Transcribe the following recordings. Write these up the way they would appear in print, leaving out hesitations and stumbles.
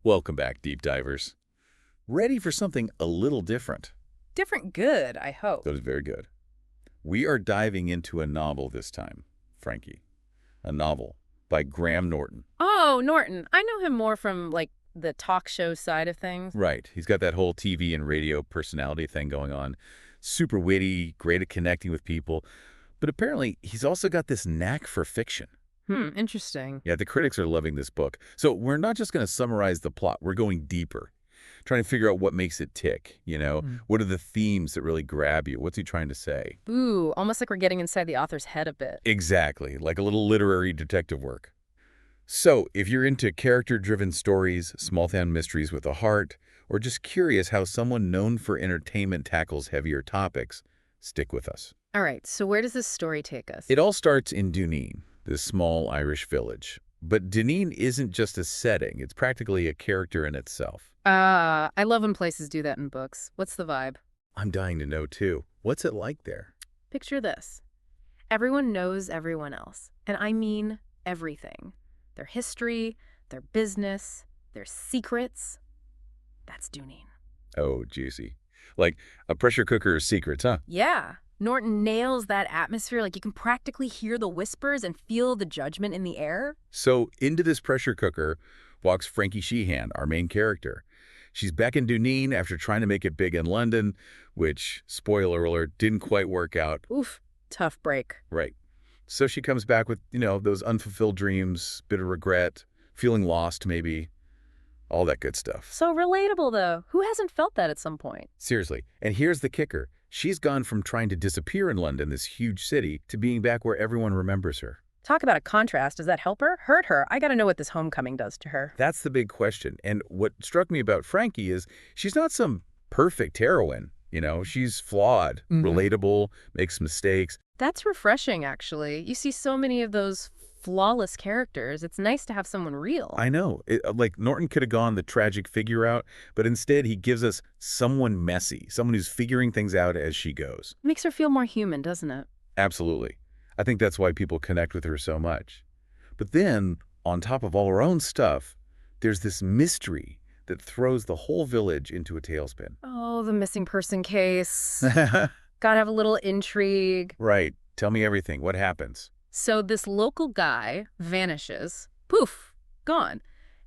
Welcome back, deep divers. Ready for something a little different? Different good, I hope. That is very good. We are diving into a novel this time, Frankie. A novel by Graham Norton. Oh, Norton. I know him more from, the talk show side of things. Right. He's got that whole TV and radio personality thing going on. Super witty, great at connecting with people. But apparently, he's also got this knack for fiction. Interesting. Yeah, the critics are loving this book. So we're not just going to summarize the plot. We're going deeper, trying to figure out what makes it tick, What are the themes that really grab you? What's he trying to say? Ooh, almost like we're getting inside the author's head a bit. Exactly, like a little literary detective work. So if you're into character-driven stories, small-town mysteries with a heart, or just curious how someone known for entertainment tackles heavier topics, stick with us. All right, so where does this story take us? It all starts in Duneen, this small Irish village. But Duneen isn't just a setting. It's practically a character in itself. I love when places do that in books. What's the vibe? I'm dying to know, too. What's it like there? Picture this. Everyone knows everyone else. And I mean everything. Their history, their business, their secrets. That's Duneen. Oh, juicy. Like a pressure cooker's secrets, huh? Yeah. Norton nails that atmosphere. Like you can practically hear the whispers and feel the judgment in the air. So into this pressure cooker walks Frankie Sheehan, our main character. She's back in Duneen after trying to make it big in London, which, spoiler alert, didn't quite work out. Oof, tough break. Right. So she comes back with, those unfulfilled dreams, bit of regret, feeling lost maybe, all that good stuff. So relatable, though. Who hasn't felt that at some point? Seriously. And here's the kicker. She's gone from trying to disappear in London, this huge city, to being back where everyone remembers her. Talk about a contrast. Does that help her? Hurt her? I gotta know what this homecoming does to her. That's the big question. And what struck me about Frankie is she's not some perfect heroine. She's flawed, relatable, makes mistakes. That's refreshing, actually. You see so many of those flawless characters. It's nice to have someone real. I know. Like Norton could have gone the tragic figure route, but instead he gives us someone messy, someone who's figuring things out as she goes. Makes her feel more human, doesn't it? Absolutely. I think that's why people connect with her so much. But then, on top of all her own stuff, there's this mystery that throws the whole village into a tailspin. Oh, the missing person case. Gotta have a little intrigue. Right. Tell me everything. What happens? So this local guy vanishes. Poof, gone.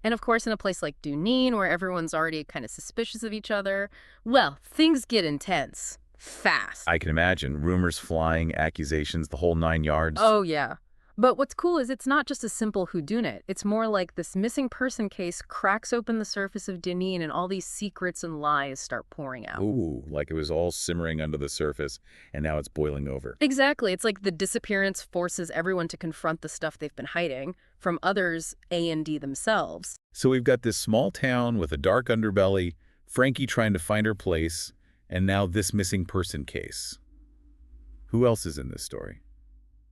And of course, in a place like Duneen, where everyone's already kind of suspicious of each other, well, things get intense. Fast. I can imagine. Rumors flying, accusations, the whole 9 yards. Oh, yeah. But what's cool is it's not just a simple whodunit. It's more like this missing person case cracks open the surface of Duneen and all these secrets and lies start pouring out. Ooh, like it was all simmering under the surface and now it's boiling over. Exactly. It's like the disappearance forces everyone to confront the stuff they've been hiding from others A&D themselves. So we've got this small town with a dark underbelly, Frankie trying to find her place, and now this missing person case. Who else is in this story?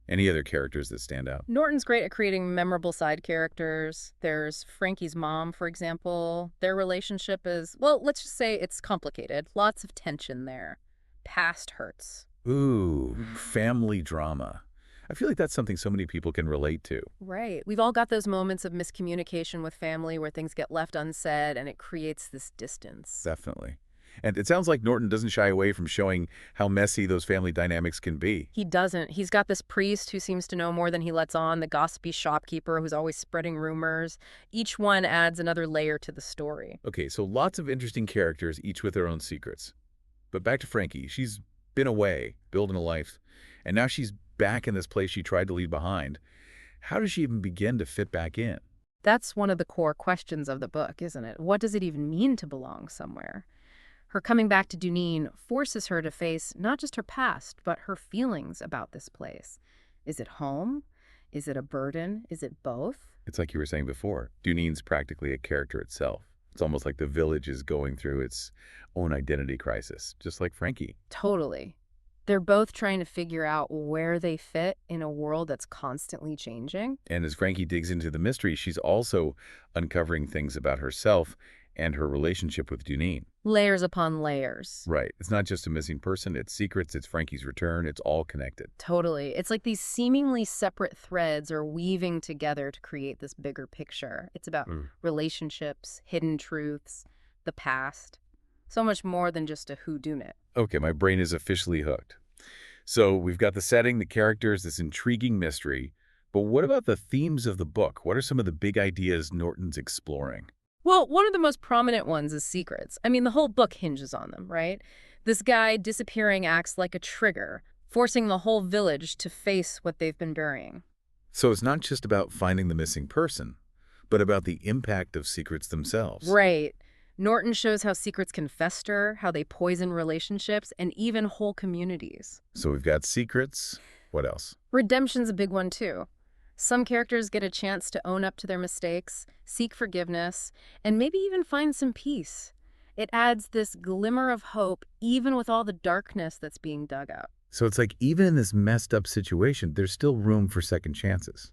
Any other characters that stand out? Norton's great at creating memorable side characters. There's Frankie's mom, for example. Their relationship is, well, let's just say it's complicated. Lots of tension there. Past hurts. Ooh, family drama. I feel like that's something so many people can relate to. Right. We've all got those moments of miscommunication with family where things get left unsaid and it creates this distance. Definitely. And it sounds like Norton doesn't shy away from showing how messy those family dynamics can be. He doesn't. He's got this priest who seems to know more than he lets on, the gossipy shopkeeper who's always spreading rumors. Each one adds another layer to the story. Okay, so lots of interesting characters, each with their own secrets. But back to Frankie. She's been away, building a life, and now she's back in this place she tried to leave behind. How does she even begin to fit back in? That's one of the core questions of the book, isn't it? What does it even mean to belong somewhere? Her coming back to Duneen forces her to face not just her past, but her feelings about this place. Is it home? Is it a burden? Is it both? It's like you were saying before. Duneen's practically a character itself. It's almost like the village is going through its own identity crisis, just like Frankie. Totally. They're both trying to figure out where they fit in a world that's constantly changing. And as Frankie digs into the mystery, she's also uncovering things about herself and her relationship with Duneen. Layers upon layers. Right. It's not just a missing person, it's secrets, it's Frankie's return, it's all connected. Totally. It's like these seemingly separate threads are weaving together to create this bigger picture. It's about relationships, hidden truths, the past. So much more than just a whodunit. Okay, my brain is officially hooked. So we've got the setting, the characters, this intriguing mystery. But what about the themes of the book? What are some of the big ideas Norton's exploring? Well, one of the most prominent ones is secrets. I mean, the whole book hinges on them, right? This guy disappearing acts like a trigger, forcing the whole village to face what they've been burying. So it's not just about finding the missing person, but about the impact of secrets themselves. Right. Norton shows how secrets can fester, how they poison relationships, and even whole communities. So we've got secrets. What else? Redemption's a big one, too. Some characters get a chance to own up to their mistakes, seek forgiveness, and maybe even find some peace. It adds this glimmer of hope, even with all the darkness that's being dug out. So it's like even in this messed up situation, there's still room for second chances.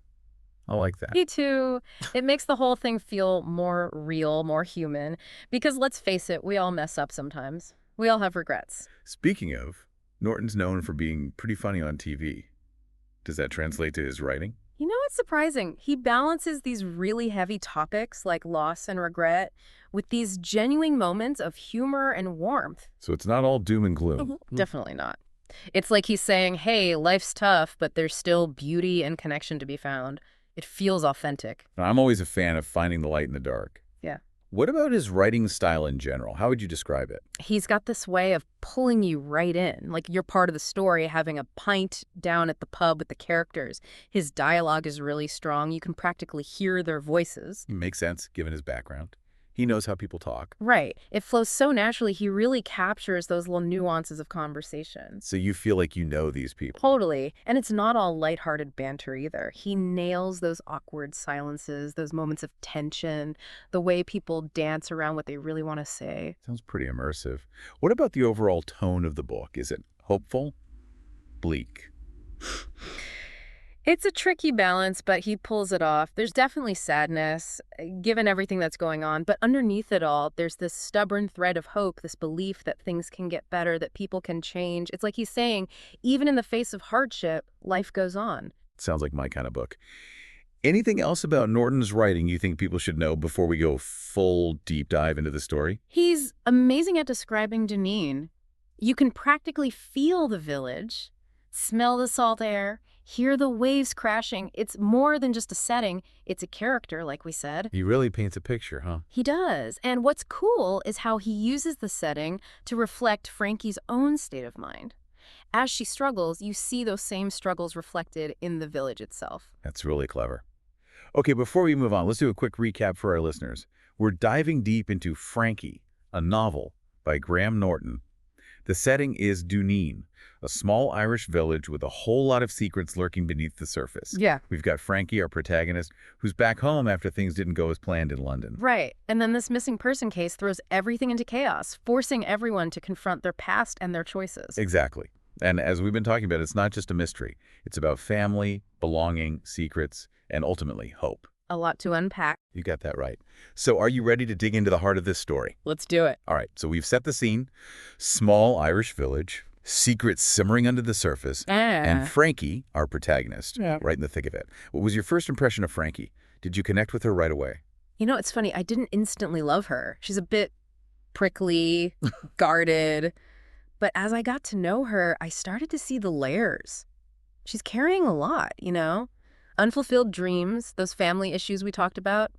I like that. Me too. It makes the whole thing feel more real, more human. Because let's face it, we all mess up sometimes. We all have regrets. Speaking of, Norton's known for being pretty funny on TV. Does that translate to his writing? You know what's surprising? He balances these really heavy topics like loss and regret with these genuine moments of humor and warmth. So it's not all doom and gloom. Definitely not. It's like he's saying, hey, life's tough, but there's still beauty and connection to be found. It feels authentic. I'm always a fan of finding the light in the dark. Yeah. What about his writing style in general? How would you describe it? He's got this way of pulling you right in, like you're part of the story, having a pint down at the pub with the characters. His dialogue is really strong. You can practically hear their voices. Makes sense, given his background. He knows how people talk. Right. It flows so naturally. He really captures those little nuances of conversation. So you feel like you know these people. Totally. And it's not all lighthearted banter either. He nails those awkward silences, those moments of tension, the way people dance around what they really want to say. Sounds pretty immersive. What about the overall tone of the book? Is it hopeful? Bleak? It's a tricky balance, but he pulls it off. There's definitely sadness, given everything that's going on, but underneath it all, there's this stubborn thread of hope, this belief that things can get better, that people can change. It's like he's saying, even in the face of hardship, life goes on. Sounds like my kind of book. Anything else about Norton's writing you think people should know before we go full deep dive into the story? He's amazing at describing Duneen. You can practically feel the village, smell the salt air, hear the waves crashing. It's more than just a setting. It's a character, like we said. He really paints a picture, huh? He does. And what's cool is how he uses the setting to reflect Frankie's own state of mind. As she struggles, you see those same struggles reflected in the village itself. That's really clever. Okay, before we move on, let's do a quick recap for our listeners. We're diving deep into Frankie, a novel by Graham Norton. The setting is Duneen, a small Irish village with a whole lot of secrets lurking beneath the surface. Yeah. We've got Frankie, our protagonist, who's back home after things didn't go as planned in London. Right. And then this missing person case throws everything into chaos, forcing everyone to confront their past and their choices. Exactly. And as we've been talking about, it's not just a mystery. It's about family, belonging, secrets, and ultimately hope. A lot to unpack. You got that right. So are you ready to dig into the heart of this story? Let's do it. All right, so we've set the scene. Small Irish village, secrets simmering under the surface, and Frankie, our protagonist, right in the thick of it. What was your first impression of Frankie? Did you connect with her right away? You know, it's funny. I didn't instantly love her. She's a bit prickly, guarded. But as I got to know her, I started to see the layers. She's carrying a lot, you know? Unfulfilled dreams, those family issues we talked about.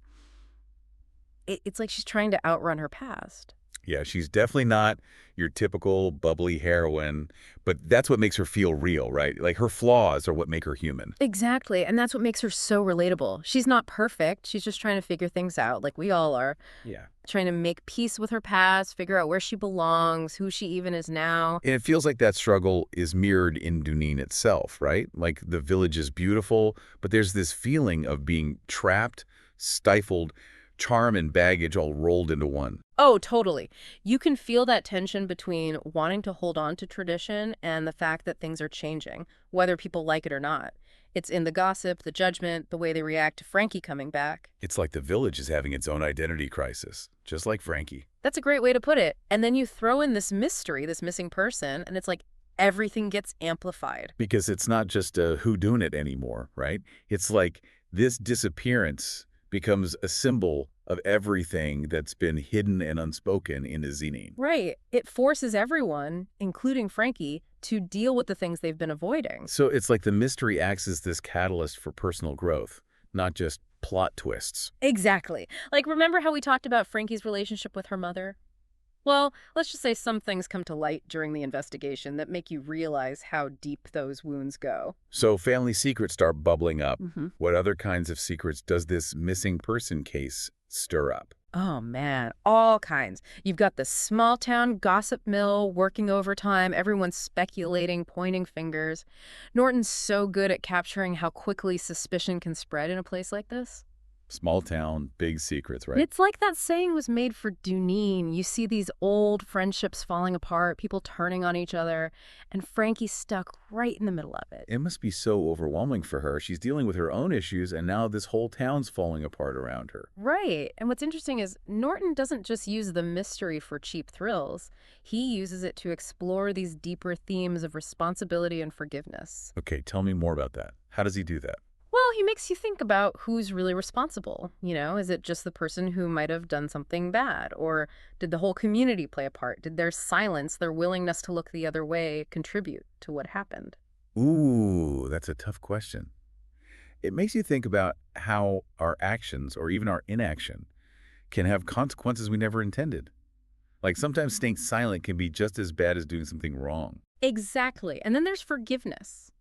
It's like she's trying to outrun her past. Yeah, she's definitely not your typical bubbly heroine, but that's what makes her feel real, right? Like her flaws are what make her human. Exactly, and that's what makes her so relatable. She's not perfect. She's just trying to figure things out, like we all are. Yeah. Trying to make peace with her past, figure out where she belongs, who she even is now. And it feels like that struggle is mirrored in Duneen itself, right? Like the village is beautiful, but there's this feeling of being trapped, stifled, charm and baggage all rolled into one. Oh, totally. You can feel that tension between wanting to hold on to tradition and the fact that things are changing, whether people like it or not. It's in the gossip, the judgment, the way they react to Frankie coming back. It's like the village is having its own identity crisis, just like Frankie. That's a great way to put it. And then you throw in this mystery, this missing person, and it's like everything gets amplified. Because it's not just a whodunit anymore, right? It's like this disappearance becomes a symbol of everything that's been hidden and unspoken in the Duneen. Right. It forces everyone, including Frankie, to deal with the things they've been avoiding. So it's like the mystery acts as this catalyst for personal growth, not just plot twists. Exactly. Like, remember how we talked about Frankie's relationship with her mother? Well, let's just say some things come to light during the investigation that make you realize how deep those wounds go. So family secrets start bubbling up. Mm-hmm. What other kinds of secrets does this missing person case stir up? Oh, man, all kinds. You've got the small town gossip mill working overtime, everyone's speculating, pointing fingers. Norton's so good at capturing how quickly suspicion can spread in a place like this. Small town, big secrets, right? It's like that saying was made for Duneen. You see these old friendships falling apart, people turning on each other, and Frankie's stuck right in the middle of it. It must be so overwhelming for her. She's dealing with her own issues, and now this whole town's falling apart around her. Right. And what's interesting is Norton doesn't just use the mystery for cheap thrills. He uses it to explore these deeper themes of responsibility and forgiveness. Okay, tell me more about that. How does he do that? Well, he makes you think about who's really responsible. Is it just the person who might have done something bad? Or did the whole community play a part? Did their silence, their willingness to look the other way, contribute to what happened? Ooh, that's a tough question. It makes you think about how our actions, or even our inaction, can have consequences we never intended. Like sometimes staying silent can be just as bad as doing something wrong. Exactly. And then there's forgiveness.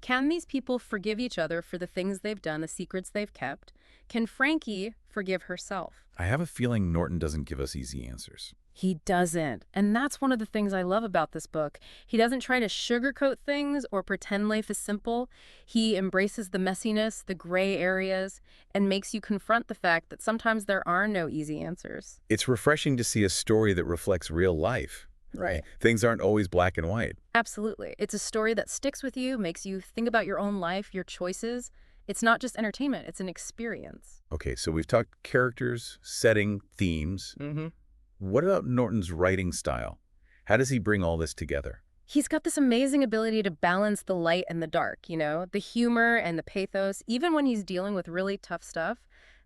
Can these people forgive each other for the things they've done, the secrets they've kept? Can Frankie forgive herself? I have a feeling Norton doesn't give us easy answers. He doesn't. And that's one of the things I love about this book. He doesn't try to sugarcoat things or pretend life is simple. He embraces the messiness, the gray areas, and makes you confront the fact that sometimes there are no easy answers. It's refreshing to see a story that reflects real life. Right. Things aren't always black and white. Absolutely. It's a story that sticks with you, makes you think about your own life, your choices. It's not just entertainment, it's an experience. Okay, so we've talked characters, setting, themes. Mm-hmm. What about Norton's writing style? How does he bring all this together? He's got this amazing ability to balance the light and the dark, the humor and the pathos. Even when he's dealing with really tough stuff,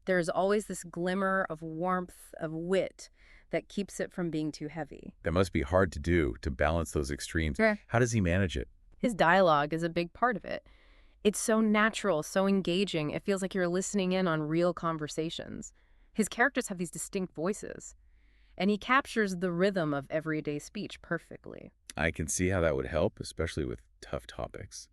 there's always this glimmer of warmth, of wit, that keeps it from being too heavy. That must be hard to do, to balance those extremes. Yeah. How does he manage it? His dialogue is a big part of it. It's so natural, so engaging. It feels like you're listening in on real conversations. His characters have these distinct voices, and he captures the rhythm of everyday speech perfectly. I can see how that would help, especially with tough topics.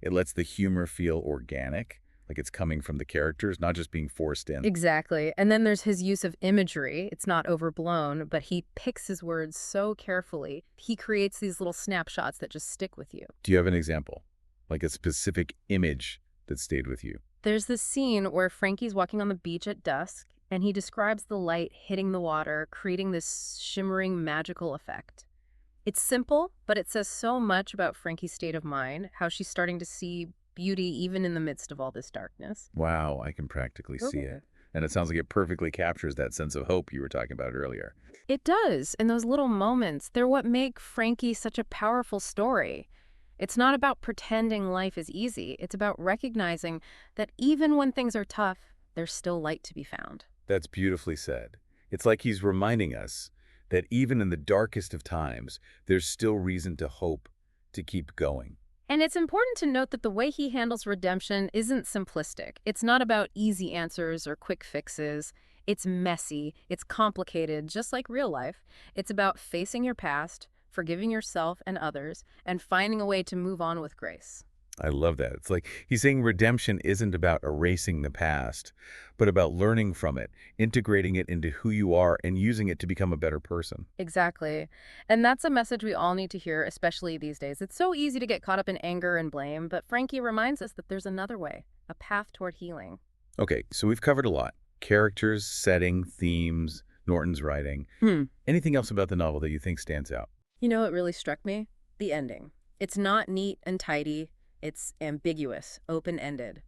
It lets the humor feel organic, like it's coming from the characters, not just being forced in. Exactly. And then there's his use of imagery. It's not overblown, but he picks his words so carefully. He creates these little snapshots that just stick with you. Do you have an example? Like a specific image that stayed with you? There's this scene where Frankie's walking on the beach at dusk, and he describes the light hitting the water, creating this shimmering, magical effect. It's simple, but it says so much about Frankie's state of mind, how she's starting to see beauty even in the midst of all this darkness. Wow, I can practically see it. And it sounds like it perfectly captures that sense of hope you were talking about earlier. It does. And those little moments, they're what make Frankie such a powerful story. It's not about pretending life is easy. It's about recognizing that even when things are tough, there's still light to be found. That's beautifully said. It's like he's reminding us that even in the darkest of times, there's still reason to hope, to keep going. And it's important to note that the way he handles redemption isn't simplistic. It's not about easy answers or quick fixes. It's messy, it's complicated, just like real life. It's about facing your past, forgiving yourself and others, and finding a way to move on with grace. I love that. It's like he's saying redemption isn't about erasing the past, but about learning from it, integrating it into who you are, and using it to become a better person. Exactly. And that's a message we all need to hear, especially these days. It's so easy to get caught up in anger and blame, but Frankie reminds us that there's another way, a path toward healing. Okay, so we've covered a lot. Characters, setting, themes, Norton's writing. Hmm. Anything else about the novel that you think stands out? You know what really struck me? The ending. It's not neat and tidy. It's ambiguous, open-ended.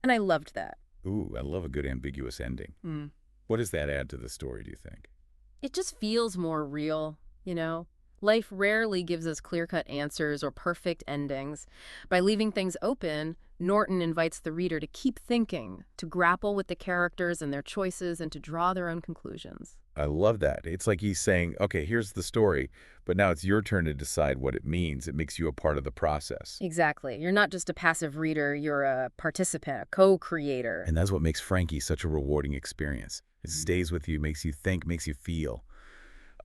And I loved that. Ooh, I love a good ambiguous ending. Hmm. What does that add to the story, do you think? It just feels more real, you know? Life rarely gives us clear-cut answers or perfect endings. By leaving things open, Norton invites the reader to keep thinking, to grapple with the characters and their choices, and to draw their own conclusions. I love that. It's like he's saying, okay, here's the story, but now it's your turn to decide what it means. It makes you a part of the process. Exactly. You're not just a passive reader, you're a participant, a co-creator. And that's what makes Frankie such a rewarding experience. It stays with you, makes you think, makes you feel.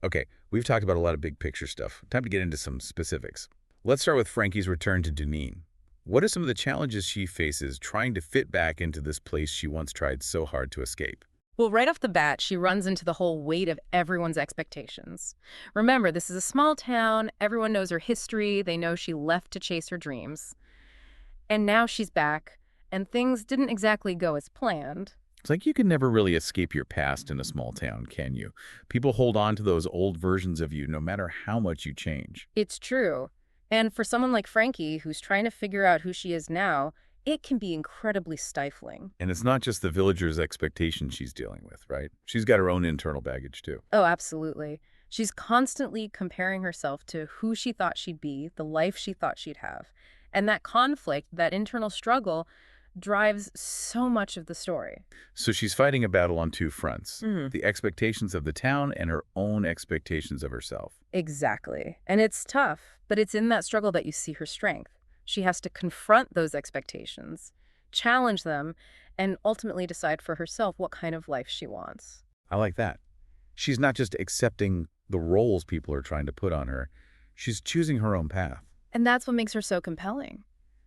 Okay, we've talked about a lot of big picture stuff. Time to get into some specifics. Let's start with Frankie's return to Duneen. What are some of the challenges she faces trying to fit back into this place she once tried so hard to escape? Well, right off the bat, she runs into the whole weight of everyone's expectations. Remember, this is a small town. Everyone knows her history. They know she left to chase her dreams. And now she's back, and things didn't exactly go as planned. It's like you can never really escape your past in a small town, can you? People hold on to those old versions of you no matter how much you change. It's true. And for someone like Frankie, who's trying to figure out who she is now, it can be incredibly stifling. And it's not just the villagers' expectations she's dealing with, right? She's got her own internal baggage, too. Oh, absolutely. She's constantly comparing herself to who she thought she'd be, the life she thought she'd have. And that conflict, that internal struggle, drives so much of the story. So she's fighting a battle on two fronts. Mhm. The expectations of the town and her own expectations of herself. Exactly. And it's tough, but it's in that struggle that you see her strength. She has to confront those expectations, challenge them, and ultimately decide for herself what kind of life she wants. I like that. She's not just accepting the roles people are trying to put on her. She's choosing her own path. And that's what makes her so compelling.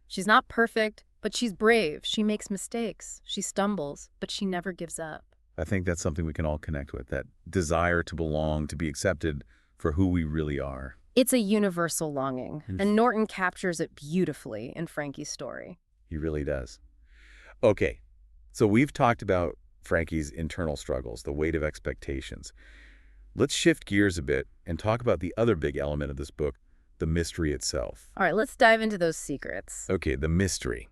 She's not perfect, but she's brave. She makes mistakes. She stumbles, but she never gives up. I think that's something we can all connect with, that desire to belong, to be accepted for who we really are. It's a universal longing, and Norton captures it beautifully in Frankie's story. He really does. Okay, so we've talked about Frankie's internal struggles, the weight of expectations. Let's shift gears a bit and talk about the other big element of this book, the mystery itself. All right, let's dive into those secrets. Okay, the mystery.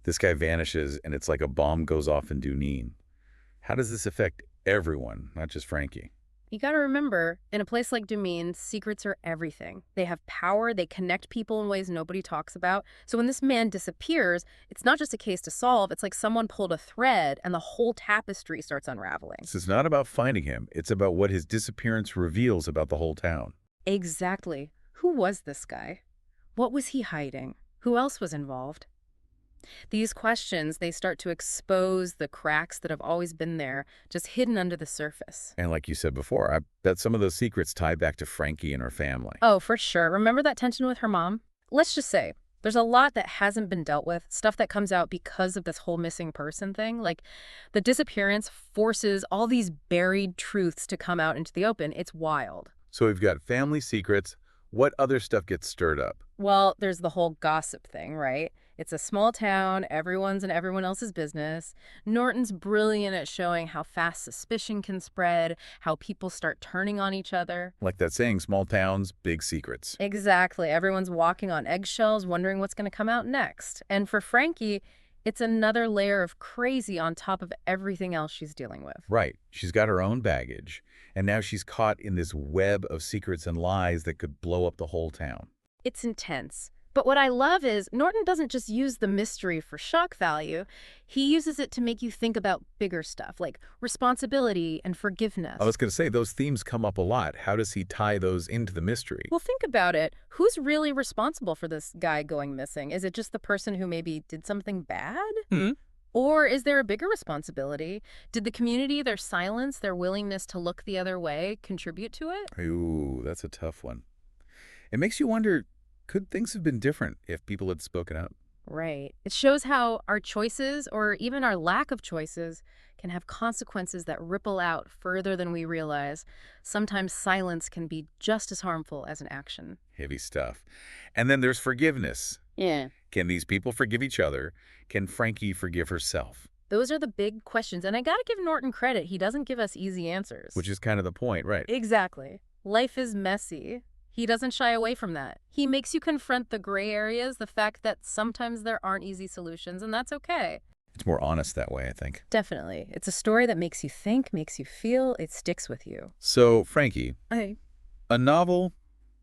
This guy vanishes, and it's like a bomb goes off in Duneen. How does this affect everyone, not just Frankie? You gotta remember, in a place like Duneen, secrets are everything. They have power, they connect people in ways nobody talks about. So when this man disappears, it's not just a case to solve, it's like someone pulled a thread and the whole tapestry starts unraveling. This is not about finding him. It's about what his disappearance reveals about the whole town. Exactly. Who was this guy? What was he hiding? Who else was involved? These questions, they start to expose the cracks that have always been there, just hidden under the surface. And like you said before, I bet some of those secrets tie back to Frankie and her family. Oh, for sure. Remember that tension with her mom? Let's just say, there's a lot that hasn't been dealt with, stuff that comes out because of this whole missing person thing. Like, the disappearance forces all these buried truths to come out into the open. It's wild. So we've got family secrets. What other stuff gets stirred up? Well, there's the whole gossip thing, right? It's a small town, everyone's in everyone else's business. Norton's brilliant at showing how fast suspicion can spread, how people start turning on each other. Like that saying, small towns, big secrets. Exactly. Everyone's walking on eggshells, wondering what's going to come out next. And for Frankie, it's another layer of crazy on top of everything else she's dealing with. Right. She's got her own baggage, and now she's caught in this web of secrets and lies that could blow up the whole town. It's intense. But what I love is Norton doesn't just use the mystery for shock value. He uses it to make you think about bigger stuff like responsibility and forgiveness. I was going to say, those themes come up a lot. How does he tie those into the mystery? Well, think about it. Who's really responsible for this guy going missing? Is it just the person who maybe did something bad? Or is there a bigger responsibility? Did the community, their silence, their willingness to look the other way, contribute to it? Ooh, that's a tough one. It makes you wonder, could things have been different if people had spoken up? Right. It shows how our choices, or even our lack of choices, can have consequences that ripple out further than we realize. Sometimes silence can be just as harmful as an action. Heavy stuff. And then there's forgiveness. Yeah. Can these people forgive each other? Can Frankie forgive herself? Those are the big questions. And I gotta give Norton credit. He doesn't give us easy answers. Which is kind of the point, right? Exactly. Life is messy. He doesn't shy away from that. He makes you confront the gray areas, the fact that sometimes there aren't easy solutions, and that's okay. It's more honest that way, I think. Definitely. It's a story that makes you think, makes you feel, it sticks with you. So, Frankie, Hey. a novel,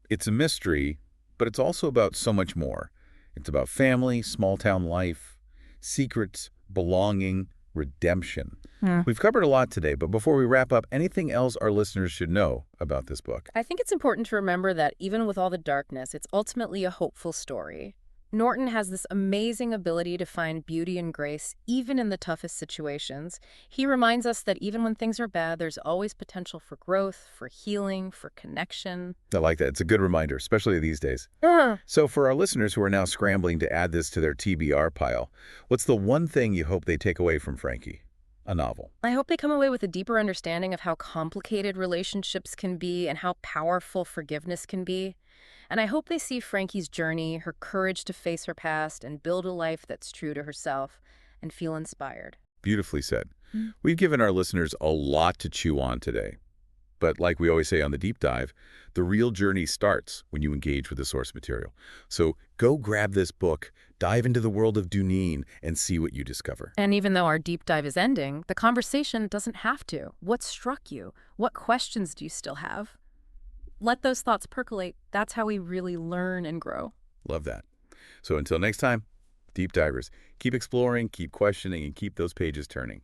it's a mystery, but it's also about so much more. It's about family, small-town life, secrets, belonging, redemption. We've covered a lot today, but before we wrap up, anything else our listeners should know about this book? I think it's important to remember that even with all the darkness, it's ultimately a hopeful story. Norton has this amazing ability to find beauty and grace, even in the toughest situations. He reminds us that even when things are bad, there's always potential for growth, for healing, for connection. I like that. It's a good reminder, especially these days. So for our listeners who are now scrambling to add this to their TBR pile, what's the one thing you hope they take away from Frankie? A novel. I hope they come away with a deeper understanding of how complicated relationships can be and how powerful forgiveness can be. And I hope they see Frankie's journey, her courage to face her past and build a life that's true to herself, and feel inspired. Beautifully said. We've given our listeners a lot to chew on today. But like we always say on the deep dive, the real journey starts when you engage with the source material. So go grab this book, dive into the world of Duneen, and see what you discover. And even though our deep dive is ending, the conversation doesn't have to. What struck you? What questions do you still have? Let those thoughts percolate. That's how we really learn and grow. Love that. So until next time, deep divers, keep exploring, keep questioning, and keep those pages turning.